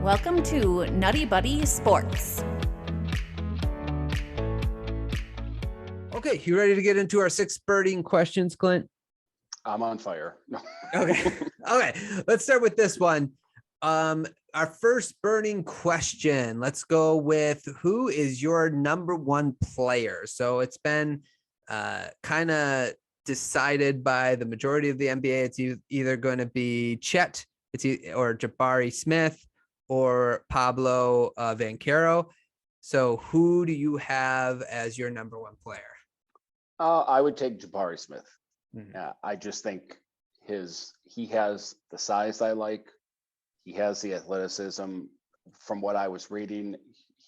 Welcome to NuttieBuddie Sports. Okay, you ready to get into our 6 burning questions, Clint? I'm on fire. Okay. Okay, let's start with this one. Our first burning question. Let's go with, who is your number one player? So it's been kind of decided by the majority of the NBA. It's either going to be Chet, or Jabari Smith, or Pablo Banchero. So who do you have as your number one player? I would take Jabari Smith. Mhm. Yeah, I just think he has the size I like. He has the athleticism. From what I was reading,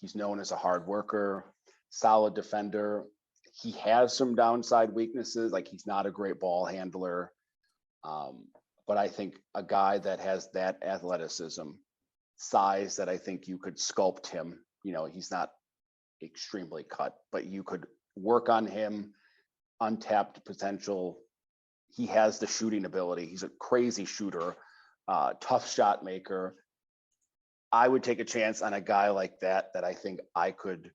he's known as a hard worker, solid defender. He has some downside weaknesses, like he's not a great ball handler. But I think a guy that has that athleticism, size, that I think you could sculpt him. He's not extremely cut, but you could work on him, untapped potential. He has the shooting ability. He's a crazy shooter, tough shot maker. I would take a chance on a guy like that I think I could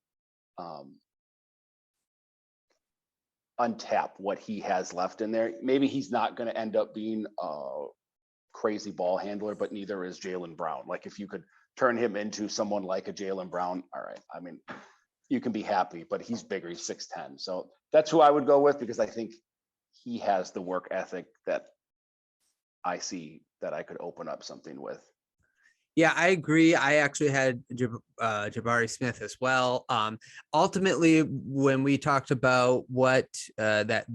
untap what he has left in there. Maybe he's not going to end up being a crazy ball handler, but neither is Jaylen Brown. Like, if you could turn him into someone like a Jaylen Brown, all right. I mean, you can be happy, but he's bigger. He's 6'10". So that's who I would go with, because I think he has the work ethic that I see that I could open up something with. Yeah, I agree. I actually had Jabari Smith as well. Ultimately, when we talked about what that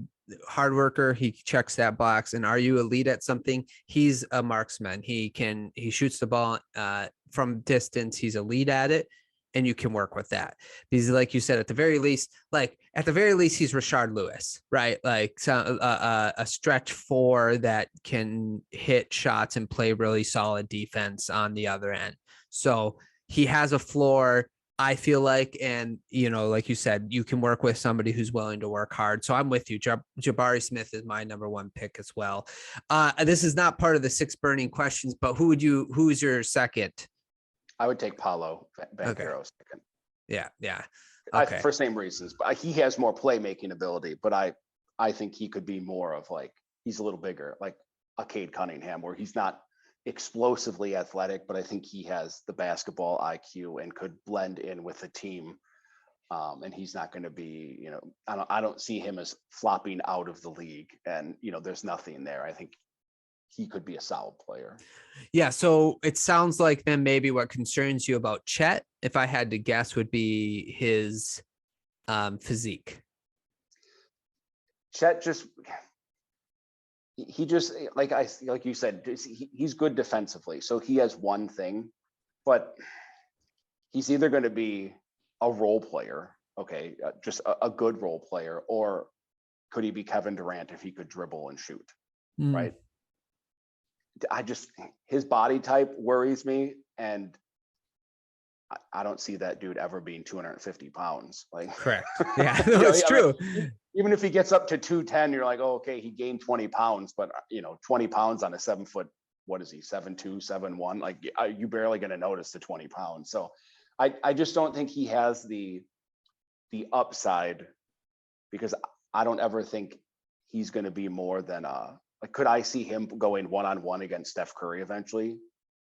hard worker, he checks that box. And are you elite at something? He's a marksman. He shoots the ball from distance. He's elite at it. And you can work with that, because, like you said, at the very least, he's Rashard Lewis, right? Like a stretch 4 that can hit shots and play really solid defense on the other end. So he has a floor, I feel like, and like you said, you can work with somebody who's willing to work hard. So I'm with you. Jabari Smith is my number one pick as well. This is not part of the 6 burning questions, but who's your second? I would take Paulo Banchero second. Yeah. Okay. For same reasons, but he has more playmaking ability. But I think he could be more of, like, he's a little bigger, like a Cade Cunningham, where he's not explosively athletic, but I think he has the basketball IQ and could blend in with the team. And he's not going to be, I don't see him as flopping out of the league. And there's nothing there. I think he could be a solid player. Yeah. So it sounds like then maybe what concerns you about Chet, if I had to guess, would be his physique. Chet he just like you said, he's good defensively. So he has one thing, but he's either going to be a role player, just a good role player, or could he be Kevin Durant if he could dribble and shoot, right? His body type worries me, and I don't see that dude ever being 250 pounds. Like, correct. Yeah, that's true. Like, even if he gets up to 210, you're like, oh, okay, he gained 20 pounds, but 20 pounds on a 7 foot, what is he, 7'2", 7'1"? Like, you barely going to notice the 20 pounds. So I just don't think he has the upside, because I don't ever think he's going to be more than could I see him going one-on-one against Steph Curry eventually?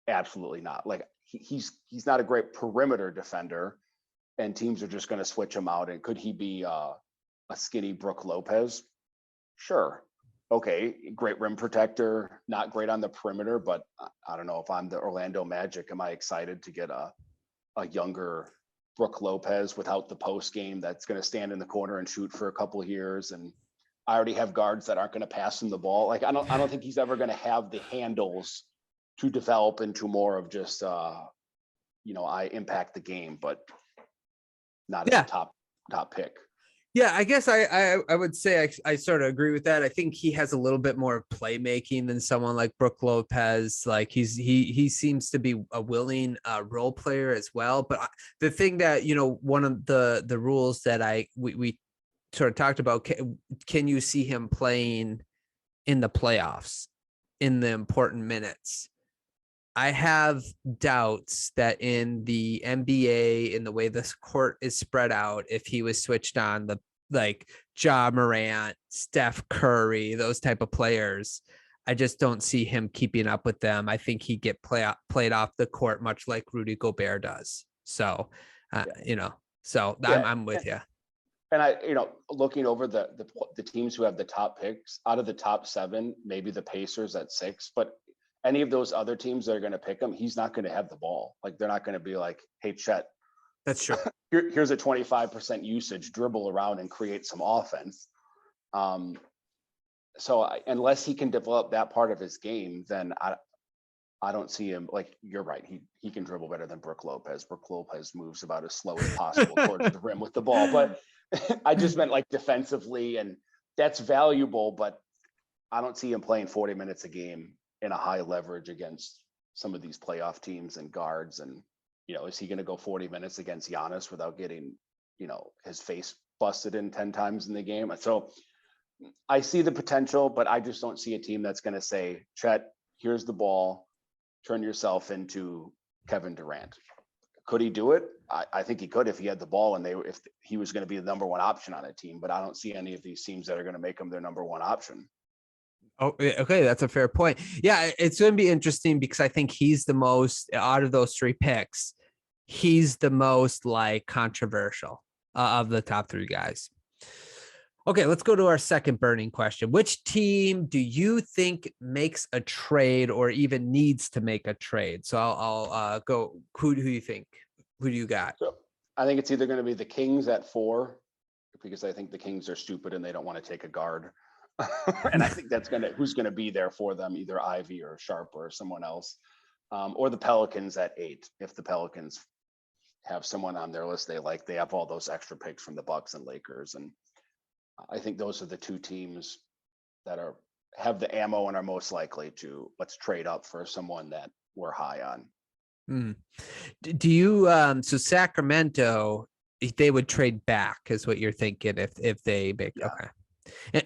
Absolutely not. Like, he's not a great perimeter defender, and teams are just going to switch him out. And could he be a skinny Brook Lopez? Sure. Okay, great rim protector, not great on the perimeter, but I don't know, if I'm the Orlando Magic, am I excited to get a younger Brook Lopez without the post game that's going to stand in the corner and shoot for a couple of years? And I already have guards that aren't going to pass him the ball. Like, I don't think he's ever going to have the handles to develop into more of just I impact the game, but not as a top pick. Yeah, I guess I would say I sort of agree with that. I think he has a little bit more playmaking than someone like Brook Lopez. Like, he seems to be a willing role player as well. But the thing that, one of the rules that we sort of talked about, can you see him playing in the playoffs in the important minutes? I have doubts that in the NBA, in the way this court is spread out, if he was switched on, the like Ja Morant, Steph Curry, those type of players, I just don't see him keeping up with them. I think he'd get played off the court much like Rudy Gobert does. So, so I'm with you. And looking over the teams who have the top picks, out of the top 7, maybe the Pacers at 6, but any of those other teams that are going to pick him, he's not going to have the ball. Like, they're not going to be like, hey, Chet, that's true. Here's a 25% usage, dribble around and create some offense. So unless he can develop that part of his game, then I don't see him. Like, you're right. He can dribble better than Brook Lopez. Brook Lopez moves about as slow as possible towards the rim with the ball. But I just meant like defensively, and that's valuable, but I don't see him playing 40 minutes a game in a high leverage against some of these playoff teams and guards. And, is he going to go 40 minutes against Giannis without getting, his face busted in 10 times in the game? So I see the potential, but I just don't see a team that's going to say, Chet, here's the ball, turn yourself into Kevin Durant. Could he do it? I think he could if he had the ball and if he was going to be the number one option on a team, but I don't see any of these teams that are going to make him their number one option. Oh, okay. That's a fair point. Yeah. It's going to be interesting because I think he's the most, out of those 3 picks, he's the most like controversial of the top 3 guys. Okay, let's go to our second burning question. Which team do you think makes a trade or even needs to make a trade? So I'll go. Who do you think? Who do you got? So I think it's either going to be the Kings at 4, because I think the Kings are stupid and they don't want to take a guard. And I think who's going to be there for them, either Ivy or Sharp or someone else, or the Pelicans at 8. If the Pelicans have someone on their list they have all those extra picks from the Bucks and Lakers, and I think those are the 2 teams that have the ammo and are most likely to let's trade up for someone that we're high on. Do you so Sacramento, they would trade back is what you're thinking if they make okay.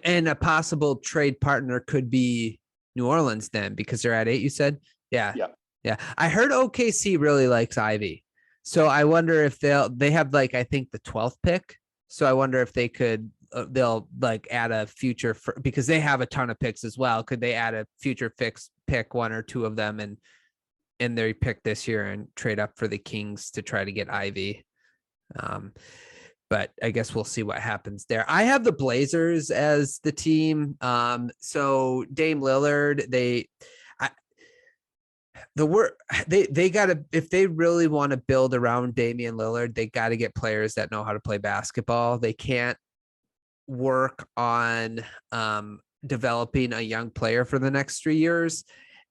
And a possible trade partner could be New Orleans then, because they're at 8, you said? Yeah. I heard OKC really likes Ivy. So I wonder if they have I think the 12th pick. So I wonder if they could they'll add a future because they have a ton of picks as well. Could they add a future pick 1 or 2 of them and their pick this year and trade up for the Kings to try to get Ivy? But I guess we'll see what happens there. I have the Blazers as the team. So Dame Lillard, they gotta, if they really want to build around Damian Lillard, they got to get players that know how to play basketball. They can't work on developing a young player for the next 3 years.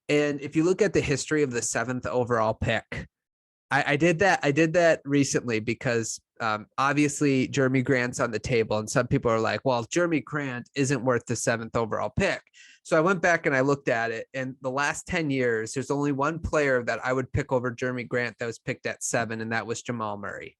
And if you look at the history of the 7th overall pick, I did that recently because obviously Jeremy Grant's on the table, and some people are like, well, Jeremy Grant isn't worth the 7th overall pick. So I went back and I looked at it, and the last 10 years, there's only one player that I would pick over Jeremy Grant that was picked at 7, and that was Jamal Murray.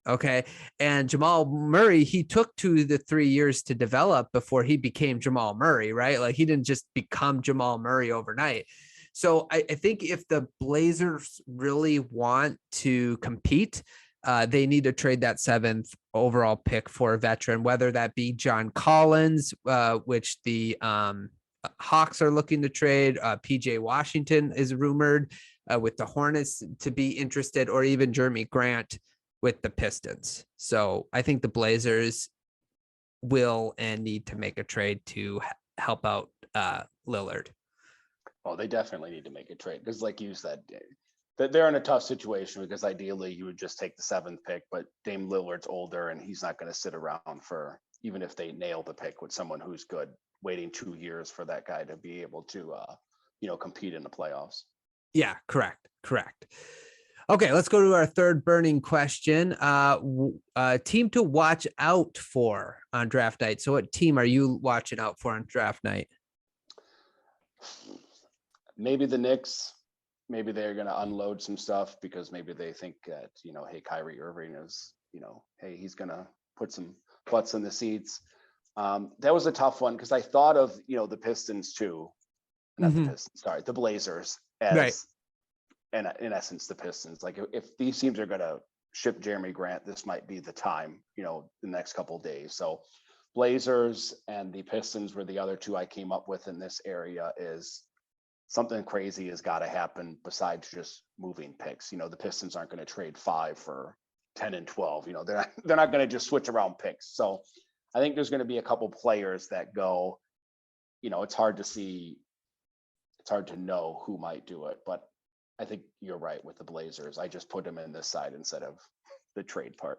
Okay. And Jamal Murray, he took 2 to 3 years to develop before he became Jamal Murray, right? Like, he didn't just become Jamal Murray overnight. So I think if the Blazers really want to compete, they need to trade that 7th overall pick for a veteran, whether that be John Collins, which the Hawks are looking to trade. PJ Washington is rumored with the Hornets to be interested, or even Jeremy Grant with the Pistons. So I think the Blazers will and need to make a trade to help out Lillard. Oh, they definitely need to make a trade because, like you said, that they're in a tough situation because ideally you would just take the 7th pick, but Dame Lillard's older and he's not going to sit around for, even if they nail the pick with someone who's good, waiting 2 years for that guy to be able to, compete in the playoffs. Yeah, correct. Okay, let's go to our third burning question. Team to watch out for on draft night. So what team are you watching out for on draft night? Maybe the Knicks. Maybe they're going to unload some stuff because maybe they think that, hey, Kyrie Irving is, hey, he's going to put some butts in the seats. That was a tough one because I thought of, the Pistons too. not the Mhm. Pistons, sorry, the Blazers Right. as, and in essence, the Pistons. Like if these teams are going to ship Jeremy Grant, this might be the time, the next couple of days. So Blazers and the Pistons were the other two I came up with in this area. Is something crazy has got to happen besides just moving picks. The Pistons aren't going to trade 5 for 10 and 12. They're not going to just switch around picks. So I think there's going to be a couple players that go, it's hard to know who might do it, but I think you're right with the Blazers. I just put them in this side instead of the trade part.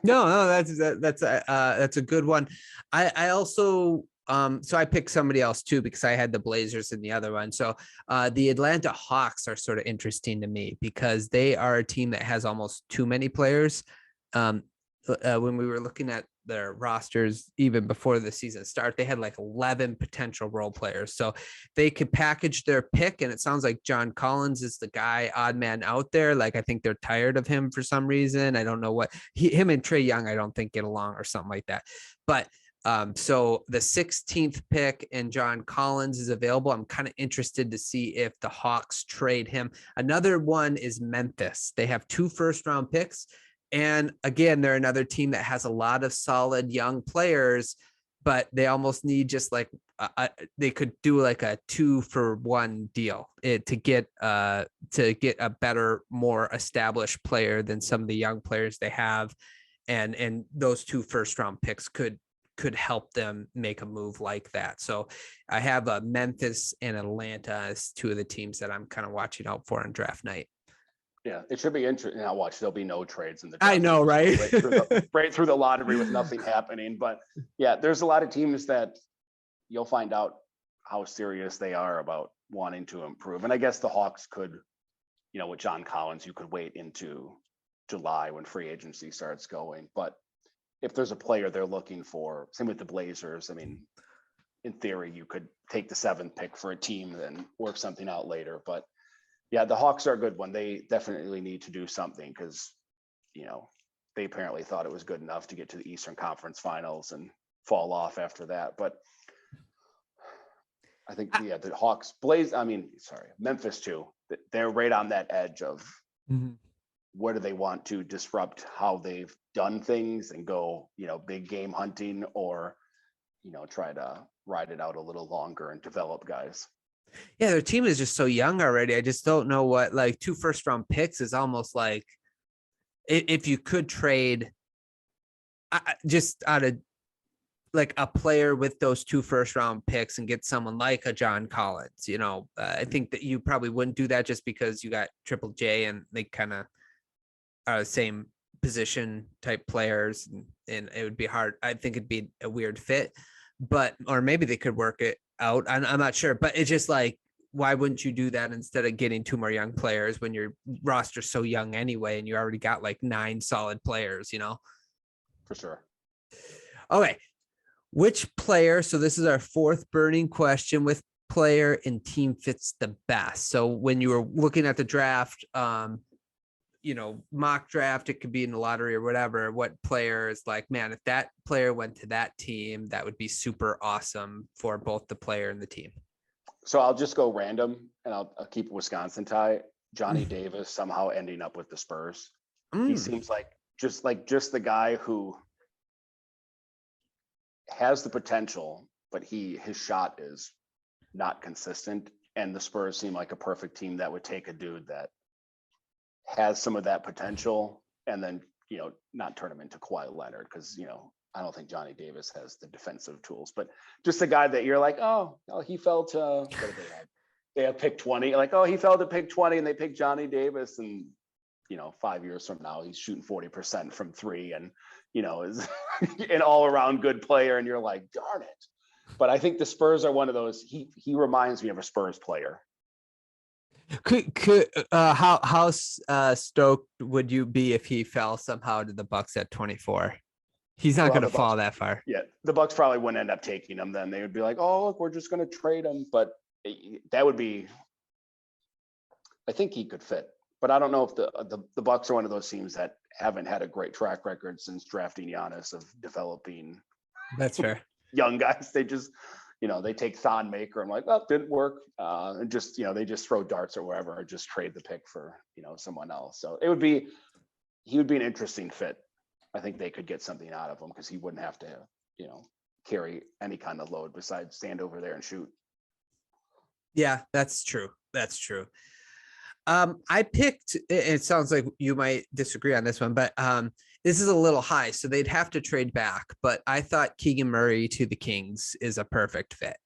No, that's a good one. I also so I picked somebody else too because I had the Blazers in the other one. So the Atlanta Hawks are sort of interesting to me because they are a team that has almost too many players. When we were looking at their rosters even before the season start, they had like 11 potential role players. So they could package their pick, and it sounds like John Collins is the guy, odd man out there. Like I think they're tired of him for some reason. I don't know what him and Trae Young, I don't think get along or something like that. But so the 16th pick and John Collins is available. I'm kind of interested to see if the Hawks trade him. Another one is Memphis. They have 2 first-round picks. And again, they're another team that has a lot of solid young players, but they almost need just like they could do like a 2-for-1 deal to get a better, more established player than some of the young players they have, and those 2 first-round picks could help them make a move like that. So I have Memphis and Atlanta as 2 of the teams that I'm kind of watching out for on draft night. Yeah, it should be interesting. Now watch, there'll be no trades in the draft. I know, right? Right through the lottery with nothing happening. But yeah, there's a lot of teams that you'll find out how serious they are about wanting to improve. And I guess the Hawks could, with John Collins, you could wait into July when free agency starts going. But if there's a player they're looking for, same with the Blazers, I mean, in theory, you could take the 7th pick for a team and work something out later. But yeah, the Hawks are a good one. They definitely need to do something because, they apparently thought it was good enough to get to the Eastern Conference Finals and fall off after that. But I think, the Hawks, Memphis too. They're right on that edge of what do they want to disrupt how they've done things and go, big game hunting, or, try to ride it out a little longer and develop guys. Yeah, their team is just so young already. I just don't know what, like 2 first-round picks is almost like if you could trade just out of like a player with those 2 first-round picks and get someone like a John Collins. I think that you probably wouldn't do that just because you got Triple J and they kind of are the same position type players, and it would be hard. I think it'd be a weird fit, or maybe they could work it out. I'm not sure, but it's just like, why wouldn't you do that instead of getting 2 more young players when your roster's so young anyway, and you already got like 9 solid players, For sure. Okay. Which player, so this is our 4th burning question, with player and team fits the best? So when you were looking at the draft, mock draft, it could be in the lottery or whatever, what player is like, man, if that player went to that team, that would be super awesome for both the player and the team. So I'll just go random and I'll keep a Wisconsin tie. Johnny Davis somehow ending up with the Spurs. He seems like just the guy who has the potential, but his shot is not consistent. And the Spurs seem like a perfect team that would take a dude that has some of that potential and then, not turn him into Kawhi Leonard, because, I don't think Johnny Davis has the defensive tools, but just a guy that you're like, oh, he fell to, what did they have? They have pick 20, like, oh, he fell to pick 20 and they picked Johnny Davis, and 5 years from now, he's shooting 40% from 3 and, is an all around good player. And you're like, darn it. But I think the Spurs are one of those, he reminds me of a Spurs player. How stoked would you be if he fell somehow to the Bucks at 24? He's not going to fall that far. Yeah, the Bucks probably wouldn't end up taking him. Then they would be like, "Oh, look, we're just going to trade him." But that would be, I think he could fit. But I don't know if the Bucks are one of those teams that haven't had a great track record since drafting Giannis of developing. That's fair. Young guys, they just they take Thon Maker. I'm like, oh, didn't work. And just, they just throw darts or wherever, or just trade the pick for, someone else. So he would be an interesting fit. I think they could get something out of him because he wouldn't have to, carry any kind of load besides stand over there and shoot. Yeah, that's true. I picked, it sounds like you might disagree on this one, but this is a little high, so they'd have to trade back. But I thought Keegan Murray to the Kings is a perfect fit.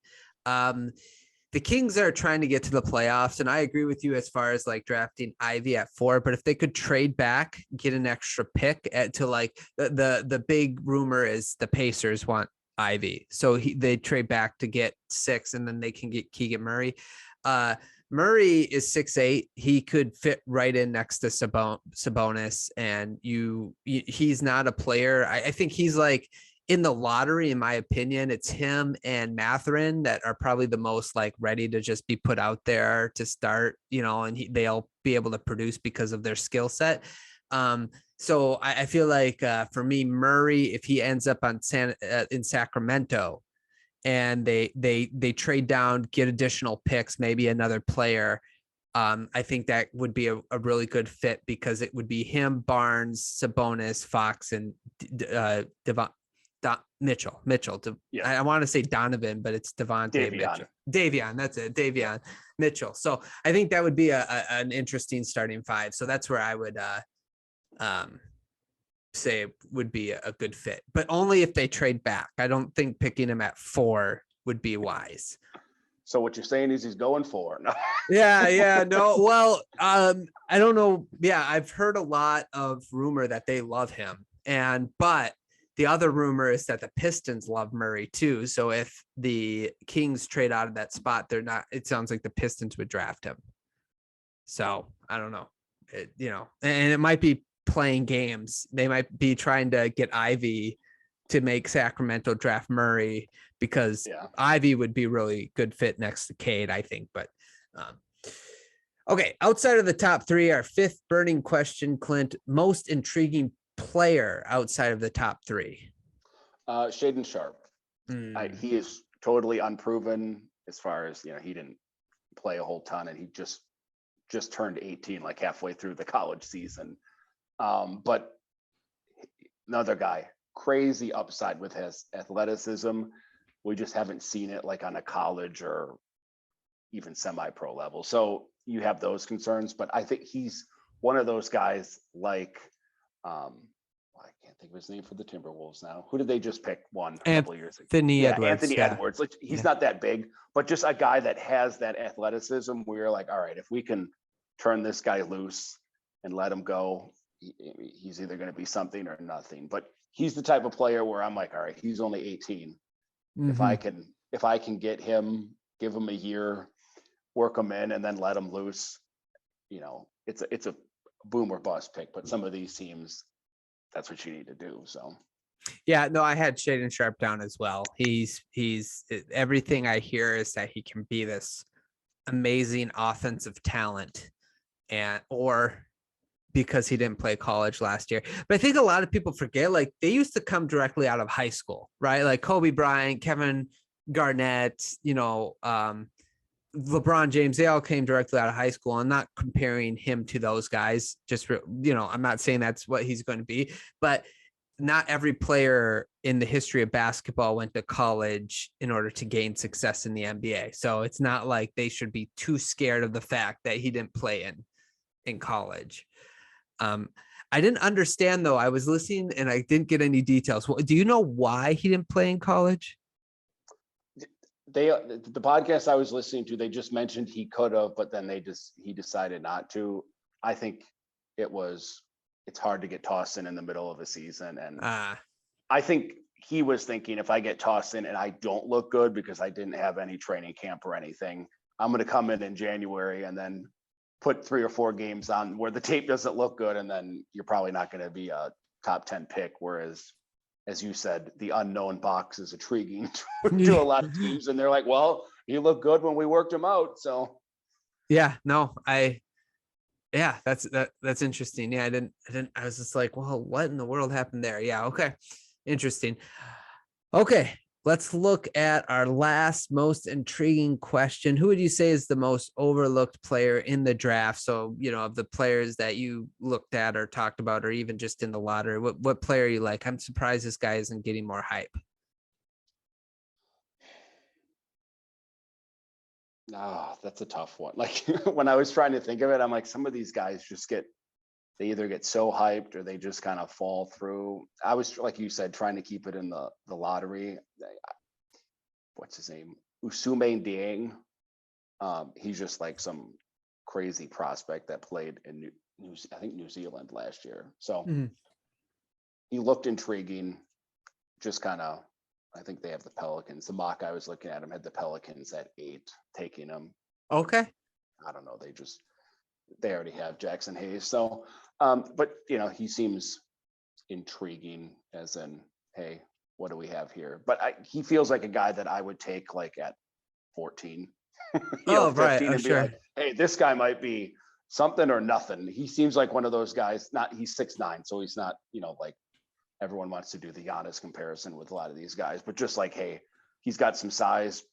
The Kings are trying to get to the playoffs, and I agree with you as far as like drafting Ivy at 4. But if they could trade back, get an extra pick to like the big rumor is the Pacers want Ivy, so they trade back to get 6, and then they can get Keegan Murray. Murray is 6'8". He could fit right in next to Sabonis, and he's not a player. I think he's like in the lottery, in my opinion. It's him and Mathurin that are probably the most like ready to just be put out there to start, and they'll be able to produce because of their skill set. So I feel like for me, Murray, if he ends up in Sacramento, and they trade down, get additional picks, maybe another player, I think that would be a really good fit because it would be him, Barnes, Sabonis, Fox, and Mitchell. Yeah. I want to say Donovan, but it's Devontae Mitchell. Davion, that's it. Davion Mitchell. So I think that would be an interesting starting 5. So that's where I would say would be a good fit, but only if they trade back. I don't think picking him at 4 would be wise. So what you're saying is he's going 4. No. Yeah. No. Well, I don't know. Yeah. I've heard a lot of rumor that they love him, but the other rumor is that the Pistons love Murray too. So if the Kings trade out of that spot, it sounds like the Pistons would draft him. So I don't know, and it might be playing games. They might be trying to get Ivy to make Sacramento draft Murray because Ivy would be really good fit next to Cade, I think. But okay, outside of the top 3, our 5th burning question, Clint, most intriguing player outside of the top 3. Shaedon Sharpe. He is totally unproven as far as, he didn't play a whole ton, and he just turned 18 like halfway through the college season. But another guy, crazy upside with his athleticism. We just haven't seen it like on a college or even semi-pro level. So you have those concerns, but I think he's one of those guys like, I can't think of his name for the Timberwolves now. Who did they just pick a couple of years ago? Anthony Edwards. Like, he's not that big, but just a guy that has that athleticism where you're like, all right, if we can turn this guy loose and let him go, he's either going to be something or nothing. But he's the type of player where I'm like, all right, he's only 18. Mm-hmm. If I can get him, give him a year, work him in, and then let him loose, it's a boom or bust pick. But some of these teams, that's what you need to do. So yeah, no, I had Shaedon Sharpe down as well. He's everything I hear is that he can be this amazing offensive talent, or because he didn't play college last year. But I think a lot of people forget, like, they used to come directly out of high school, right? Like Kobe Bryant, Kevin Garnett, LeBron James, they all came directly out of high school. I'm not comparing him to those guys. I'm not saying that's what he's going to be, but not every player in the history of basketball went to college in order to gain success in the NBA. So it's not like they should be too scared of the fact that he didn't play in college. I didn't understand, though. I was listening and I didn't get any details. Do you know why he didn't play in college? The podcast I was listening to, they just mentioned he could have, but then he decided not to. I think it's hard to get tossed in the middle of a season. And I think he was thinking, if I get tossed in and I don't look good because I didn't have any training camp or anything, I'm going to come in January and then put 3 or 4 games on where the tape doesn't look good. And then you're probably not going to be a top 10 pick. Whereas, as you said, the unknown box is intriguing to a lot of teams. And they're like, well, he looked good when we worked him out. So yeah, no, that's interesting. Yeah. I was just like, well, what in the world happened there? Yeah. Okay. Interesting. Okay. let's look at our last most intriguing question. Who would you say is the most overlooked player in the draft? So, of the players that you looked at or talked about, or even just in the lottery, what player you like? I'm surprised this guy isn't getting more hype. That's a tough one. Like when I was trying to think of it, I'm like, some of these guys they either get so hyped or they just kind of fall through. I was, like you said, trying to keep it in the lottery. What's his name? Usume Dieng. He's just like some crazy prospect that played in New Zealand last year. So he looked intriguing. Just kind of, I think they have the Pelicans. The mock I was looking at him had the Pelicans at 8 taking him. Okay. I don't know. They already have Jackson Hayes. So, but he seems intriguing as in, hey, what do we have here? But he feels like a guy that I would take like at 14, 15 right. and be Sure. like, hey, this guy might be something or nothing. He seems like one of those guys, he's 6'9", so he's not, like everyone wants to do the Giannis comparison with a lot of these guys, but just like, hey, he's got some size,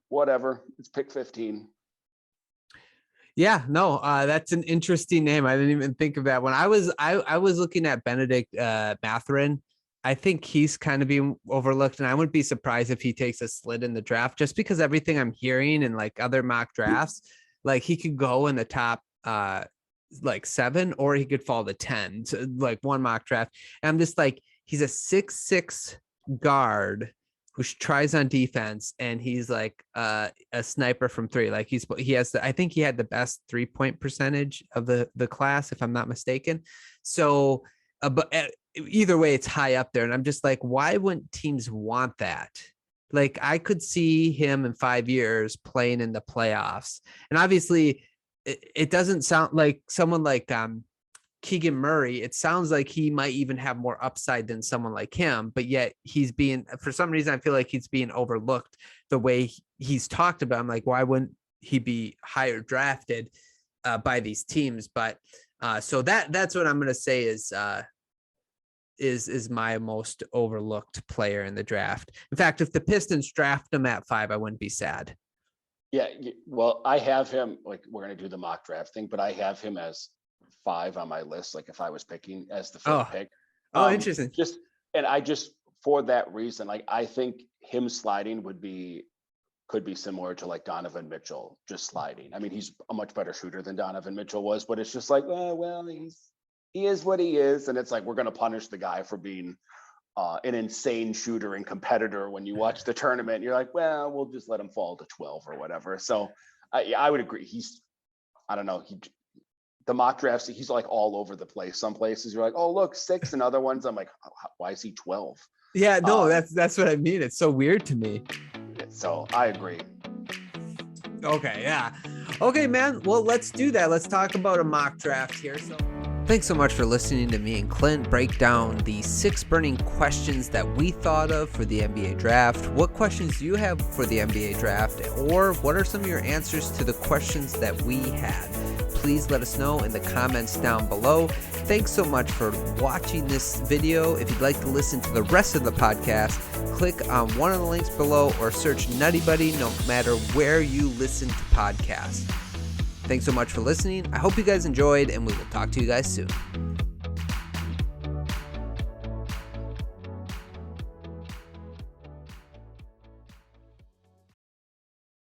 whatever. It's pick 15. Yeah, no, that's an interesting name. I didn't even think of that when I was looking at Benedict Mathurin. I think he's kind of being overlooked, and I wouldn't be surprised if he takes a slid in the draft, just because everything I'm hearing and like other mock drafts, like he could go in the top like 7, or he could fall to 10. So like one mock draft, and I'm just like, he's a 6'6" guard who tries on defense, and he's like a sniper from 3. Like I think he had the best 3-point percentage of the class, if I'm not mistaken. So, but either way, it's high up there, and I'm just like, why wouldn't teams want that? Like, I could see him in 5 years playing in the playoffs, and obviously, it doesn't sound like someone like Keegan Murray. It sounds like he might even have more upside than someone like him, but yet for some reason, I feel like he's being overlooked the way he's talked about. I'm like, why wouldn't he be higher drafted by these teams? But so that's what I'm going to say is my most overlooked player in the draft. In fact, if the Pistons draft him at 5, I wouldn't be sad. Yeah, well, I have him, like, we're going to do the mock draft thing, but I have him as 5 on my list. Like, if I was picking as the 5th pick. Interesting. For that reason, like, I think him sliding could be similar to like Donovan Mitchell just sliding. I mean, he's a much better shooter than Donovan Mitchell was, but it's just like, well, he is what he is. And it's like, we're going to punish the guy for being an insane shooter and competitor. When you watch the tournament, you're like, well, we'll just let him fall to 12 or whatever. So I would agree. I don't know. The mock drafts, he's like all over the place. Some places you're like, oh, look, 6, and other ones I'm like, why is he 12? Yeah, no, that's what I mean. It's so weird to me. So I agree. Okay, yeah. Okay, man. Well, let's do that. Let's talk about a mock draft here. So, thanks so much for listening to me and Clint break down the 6 burning questions that we thought of for the NBA draft. What questions do you have for the NBA draft? Or what are some of your answers to the questions that we had? Please let us know in the comments down below. Thanks so much for watching this video. If you'd like to listen to the rest of the podcast, click on one of the links below or search NuttieBuddie no matter where you listen to podcasts. Thanks so much for listening. I hope you guys enjoyed, and we will talk to you guys soon.